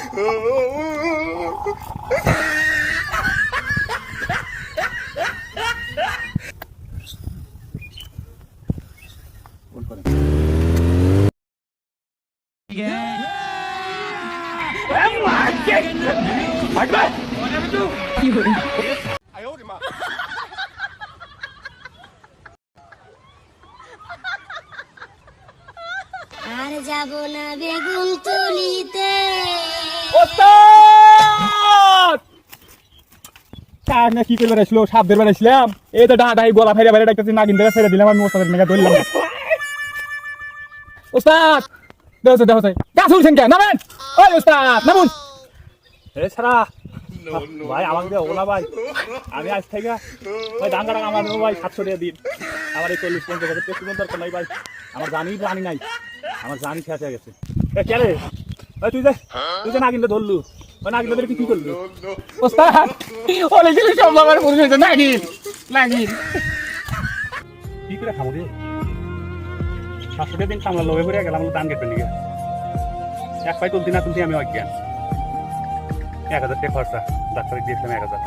আর যাব না বেগুন তুলিতে। কি করে বেড়াইছিল? সাপ ধরে বেড়াইছিলাম, এই তো ডাঁটাই গলা ফেরে বেড়ে ডাকতেছি, নাগিন ধরে ছেড়ে দিলাম, আমি ওস্তাদের মেঘা ধরলাম। ওস্তাদ দেখো দেখো গাছ উঠছেন কে? নামেন ওই ওস্তাদ, নামুন। ছাড়া ভাই আমাকে ওলা ভাই, আমি আজ থেকে ভাই দাঙ্গা আমার দেবো ভাই 700 টাকা দিন। আমার এই 40-50 টাকা কোনো দরকার নাই ভাই, আমার জানি নাই, আমার জানি শেষ হয়ে গেছে। কে রে ভাই? তুই যে নাগিন ধরলু, ওই নাগিন ধরে কি করলু? ওস্তাদ অনেক কিছু সব আমার মনে হয়েছে, নাগিন নাগিন কি করে খাবো রে? 700 টাকা দিন কামলা লোভে পড়ে গেলাম দান কেটে নিয়ে, এক পাই তুলতি না তুলতি আমি অজ্ঞান। 1000 টাকা খরচা, ডাক্তারে দিয়েছিলাম 1000।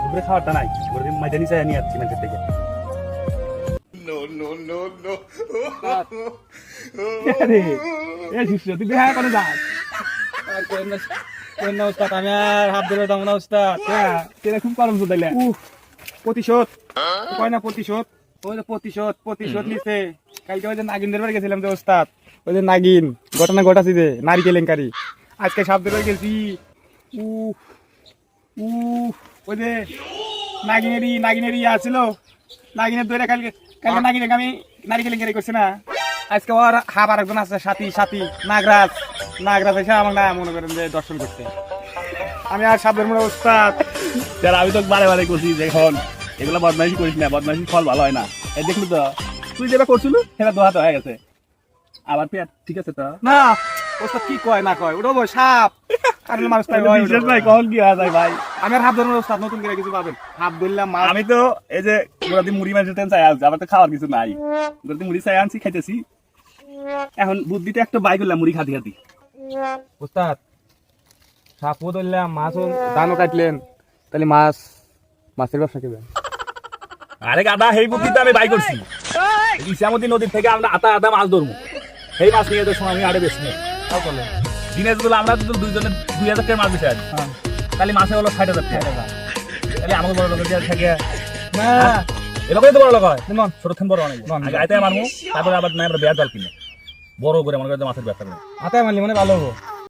দুপুরে খাওয়ারটা নাই, বলে মাইদানি চাই নিয়ে যাচ্ছি মানুষের থেকে। তুই দেখা করে যাস ওস্তাদ, আমি আর হাত ধরে দাম না ওস্তাদ। খুব কলম শুধাইলে প্রতিশোধ কয় না, প্রতিশোধ ওই যে প্রতিশোধ নিচ্ছে। কালকে ওই যে নাগিনদের বাড়ি গেছিলাম যে ওস্তাদ, ওই যে নাগিন ঘটনা ঘটাছি যে নারী কেলেঙ্কারি, আজকে সাপ ধরে গেছি। ওই যে নাগিনেরই আছিল, নাগিনের ধরে কালকে নাগিনে আমি নারী কেলেঙ্কারি করছি না। আজকে ওর হাব আর একজন আছে, সাথী নাগরাজ এসে আমার না মনে করেন যে দর্শন করছে। আমি আর সাপ ধরে ওস্তাদ। আমি তো বারে করছি যে এখন এগুলো বদমাইশি করিস না, বদমাইশি ফল ভালো হয় না। এই দেখলি তো তুই যেটা করছিল সেটা দোহাতে হয়ে গেছে। আবার পেট ঠিক আছে তো না ওস্তাদ, কি কয় না কয় ওটা সাপ আর মানুষ বিশেষ ভাই কখন কি হয়ে যায় ভাই। আমি আর হাত ধরুন ওস্তাদ, নতুন করে কিছু পাবেন। হাত ধরলাম আমি তো এই যে গোলাদি মুড়ি মাঝে চাই আসছে, আমার তো খাওয়ার কিছু নাই, গোলাদি মুড়ি চাই আনছি খাইতেছি। এখন বুদ্ধিটা একটা বাই করলাম মুড়ি খাতি ওস্তাদ, সাপও ধরলাম, মাছও ধানও কাটলেন, তাহলে মাছের ব্যবসা করবেন। আরে গাদা, সেই বুদ্ধিটা আমি বাই করছি। ইসামতি নদীর থেকে আমরা আধা মাছ ধরবো, সেই মাছ নিয়ে সময় আমি আড়ে বেশি দিনে যদি আমরা দুইজনে 2000 টাকা মাছ বেশি আছি, তাহলে মাছে হলো 60,000 টাকা। তাহলে আমাকে বড় লোকের থাকে না, এরকমই তো বড় লোক হয়, ছোট থেকে বড় অনেক আইতে মারবো, তারপরে আবার আমরা বেয়ার জাল কিনে বড় করে মনে করে মাছের ব্যবসা করে হাতে মারলি মানে ভালো হবো।